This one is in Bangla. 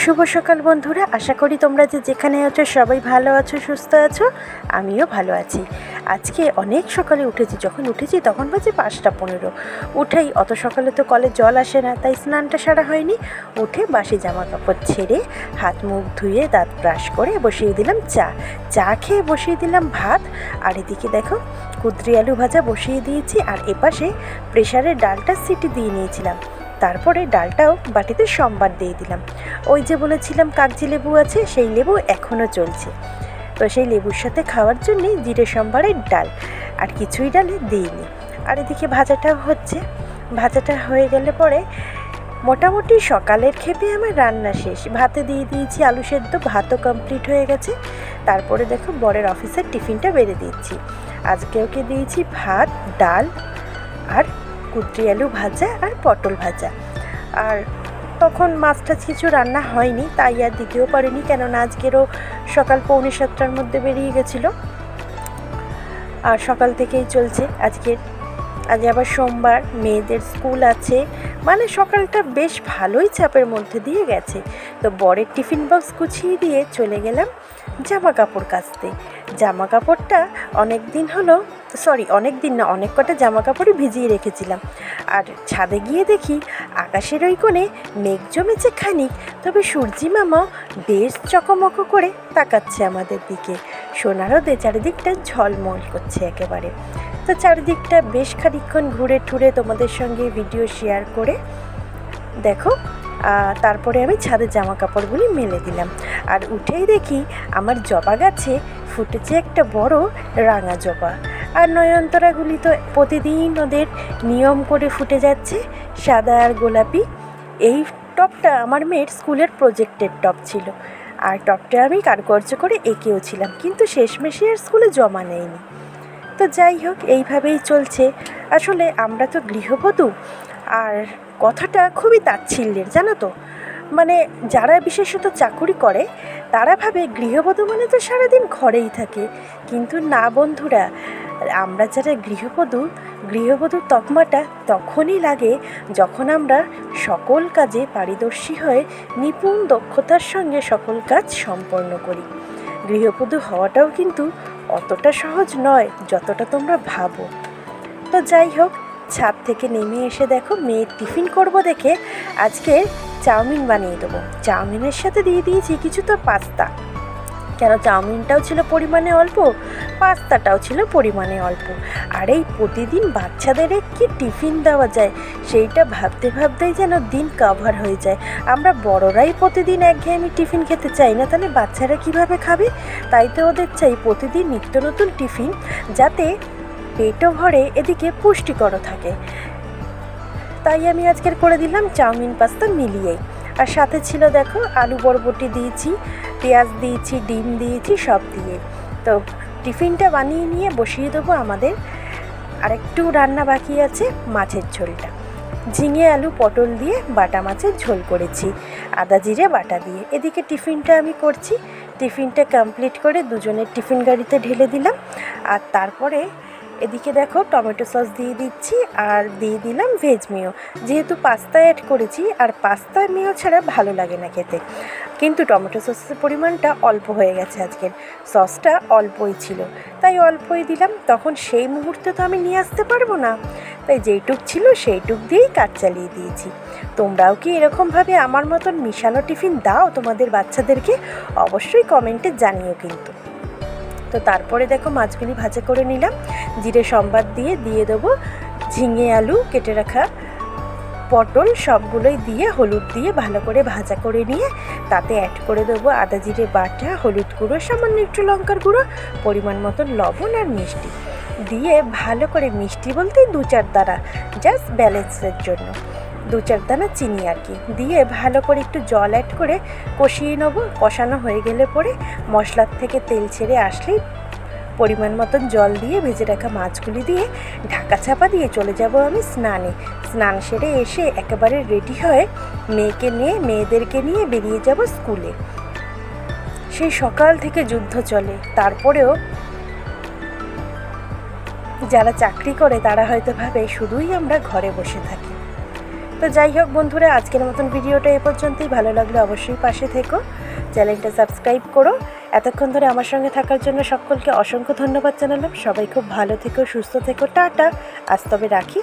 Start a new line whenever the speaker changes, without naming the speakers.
শুভ সকাল বন্ধুরা, আশা করি তোমরা যেখানে আছো সবাই ভালো আছো, সুস্থ আছো। আমিও ভালো আছি। আজকে অনেক সকালে উঠেছি, যখন উঠেছি তখন বাজে 5:15। উঠেই অত সকালে তো কলে জল আসে না, তাই স্নানটা সারা হয়নি। উঠে বাসি জামা কাপড় ছেড়ে হাত মুখ ধুয়ে দাঁত ব্রাশ করে বসিয়ে দিলাম চা খেয়ে বসিয়ে দিলাম ভাত। আর এদিকে দেখো কুঁদরি আলু ভাজা বসিয়ে দিয়েছি, আর এপাশে প্রেশারে ডালটা সিটি দিয়ে নিয়েছিলাম। তারপরে ডালটাও বাটিতে সম্বার দিয়ে দিলাম। ওই যে বলেছিলাম কাগজি লেবু আছে, সেই লেবু এখনও চলছে, তো সেই লেবুর সাথে খাওয়ার জন্যে জিরে সম্বারের ডাল, আর কিছুই ডালে দিইনি। আর এদিকে ভাজাটাও হচ্ছে। ভাজাটা হয়ে গেলে পরে মোটামুটি সকালের খেপে আমার রান্না শেষ। ভাতে দিয়ে দিয়েছি আলু সেদ্ধ, ভাতও কমপ্লিট হয়ে গেছে। তারপরে দেখো বরের অফিসের টিফিনটা বেড়ে দিচ্ছি। আজকে ওকে দিয়েছি ভাত, ডাল আর কুঁদরি আলু ভাজা আর পটল ভাজা। আর তখন মাছ টাছ কিছু রান্না হয়নি, তাই আর দিতেও পারিনি, কেননা আজকেরও সকাল 6:45-7টার মধ্যে বেরিয়ে গেছিলো। আর সকাল থেকেই চলছে আজ আবার সোমবার, মেয়েদের স্কুল আছে, মানে সকালটা বেশ ভালোই চাপের মধ্যে দিয়ে গেছে। তো বরের টিফিন বক্স গুছিয়ে দিয়ে চলে গেলাম জামা কাপড় কাচতে। জামা কাপড়টা অনেক কটা জামা কাপড়ই ভিজিয়ে রেখেছিলাম। আর ছাদে গিয়ে দেখি আকাশের ওই কোণে মেঘ জমেছে খানিক, তবে সূর্যি মামা বেশ চকমক করে তাকাচ্ছে আমাদের দিকে। সোনার রোদে চারিদিকটা ঝলমল করছে একেবারে। তো চারিদিকটা বেশ খানিকক্ষণ ঘুরে ঠুরে তোমাদের সঙ্গে ভিডিও শেয়ার করে দেখো। তারপরে আমি ছাদের জামা কাপড়গুলি মেলে দিলাম। আর উঠেই দেখি আমার জবা গাছে ফুটেছে একটা বড় রাঙা জবা। আর নয়নতারাগুলি তো প্রতিদিন ওদের নিয়ম করে ফুটে যাচ্ছে, সাদা আর গোলাপি। এই টবটা আমার মেয়ের স্কুলের প্রজেক্টের টব ছিল, আর টবটা আমি কারুকার্য করে এঁকেও ছিলাম, কিন্তু শেষমেশে আর স্কুলে জমা নেয়নি। তো যাই হোক, এইভাবেই চলছে। আসলে আমরা তো গৃহবধূ, আর কথাটা খুবই তাচ্ছিল্যের, জানো তো। মানে যারা বিশেষত চাকুরি করে তারা ভাবে গৃহবধূ মানে তো সারাদিন ঘরেই থাকে, কিন্তু না বন্ধুরা, আমরা যারা গৃহবধূ তকমাটা তখনই লাগে যখন আমরা সকল কাজে পারদর্শী হয়ে নিপুণ দক্ষতার সঙ্গে সকল কাজ সম্পন্ন করি। গৃহবধূ হওয়াটাও কিন্তু অতটা সহজ নয় যতটা তোমরা ভাবো। তো যাই হোক, ছাদ থেকে নেমে এসে দেখো মেয়ের টিফিন করব দেখে আজকে চাউমিন বানিয়ে দেবো। চাউমিনের সাথে দিয়ে দিয়েছি কিছুটা পাস্তা, কেন চাউমিনটাও ছিল পরিমাণে অল্প, পাস্তাটাও ছিল পরিমাণে অল্প। আর এই প্রতিদিন বাচ্চাদের কি টিফিন দেওয়া যায় সেইটা ভাবতে ভাবতেই যেন দিন কাভার হয়ে যায়। আমরা বড়রাই প্রতিদিন একঘেয়েমি টিফিন খেতে চাই না, তাহলে বাচ্চারা কিভাবে খাবে? তাই তো ওদের চাই প্রতিদিন নিত্য নতুন টিফিন, যাতে পেটও ভরে, এদিকে পুষ্টিকরও থাকে। তাই আমি আজকের করে দিলাম চাউমিন পাস্তা মিলিয়েই। আর সাথে ছিল দেখো আলু বরবটি দিয়েছি, পেঁয়াজ দিয়েছি, ডিম দিয়েছি, সব দিয়ে। তো টিফিনটা বানিয়ে নিয়ে বসিয়ে দেবো আমাদের। আরেকটু রান্না বাকি আছে, মাছের ঝোলটা। ঝিঙে আলু পটল দিয়ে বাটা মাছের ঝোল করেছি, আদা জিরে বাটা দিয়ে। এদিকে টিফিনটা আমি করছি। টিফিনটা কমপ্লিট করে দুজনের টিফিন গাড়িতে ঢেলে দিলাম। আর তারপরে এদিকে দেখো টমেটো সস দিয়ে দিচ্ছি, আর দিয়ে দিলাম ভেজ মেয়ো। যেহেতু পাস্তা অ্যাড করেছি, আর পাস্তা মেয়ো ছাড়া ভালো লাগে না খেতে, কিন্তু টমেটো সসের পরিমাণটা অল্প হয়ে গেছে, আজকের সসটা অল্পই ছিল তাই অল্পই দিলাম। তখন সেই মুহূর্তে তো আমি নিয়ে আসতে পারবো না, তাই যেইটুক ছিল সেইটুক দিয়েই কাজ চালিয়ে দিয়েছি। তোমরাও কি এরকমভাবে আমার মতন মিশানো টিফিন দাও তোমাদের বাচ্চাদেরকে? অবশ্যই কমেন্টে জানিও কিন্তু। তো তারপরে দেখো মাছগুলি ভাজা করে নিলাম, জিরে সম্বার দিয়ে দেবো ঝিঙে আলু, কেটে রাখা পটল, সবগুলোই দিয়ে হলুদ দিয়ে ভালো করে ভাজা করে নিয়ে তাতে অ্যাড করে দেবো আদা জিরে বাটা, হলুদ গুঁড়ো, সামান্য একটু লঙ্কার গুঁড়ো, পরিমাণ মতন লবণ আর মিষ্টি দিয়ে ভালো করে, মিষ্টি বলতে 2-4 দানা, জাস্ট ব্যালেন্সের জন্য 2-4 দানা চিনি আর কি দিয়ে ভালো করে একটু জল অ্যাড করে কষিয়ে নেবো। কষানো হয়ে গেলে পরে মশলার থেকে তেল ছেড়ে আসলেই পরিমাণ মতন জল দিয়ে ভেজে রাখা মাছগুলি দিয়ে ঢাকা চাপা দিয়ে চলে যাব আমি স্নান সেরে এসে একেবারে রেডি হয়ে মেয়েদেরকে নিয়ে বেরিয়ে যাব স্কুলে। সেই সকাল থেকে যুদ্ধ চলে, তারপরেও যারা চাকরি করে তারা হয়তো ভাবে শুধুই আমরা ঘরে বসে থাকি, তো যাই হোক বন্ধুরা, আজকের মতন ভিডিওটা এ পর্যন্তই। ভালো লাগলে অবশ্যই পাশে থেকো, চ্যানেলটা সাবস্ক্রাইব করো। এতক্ষণ ধরে আমার সঙ্গে থাকার জন্য সকলকে অসংখ্য ধন্যবাদ জানালাম। সবাই খুব ভালো থেকো, সুস্থ থেকো, টাটা। আজ তবে রাখি।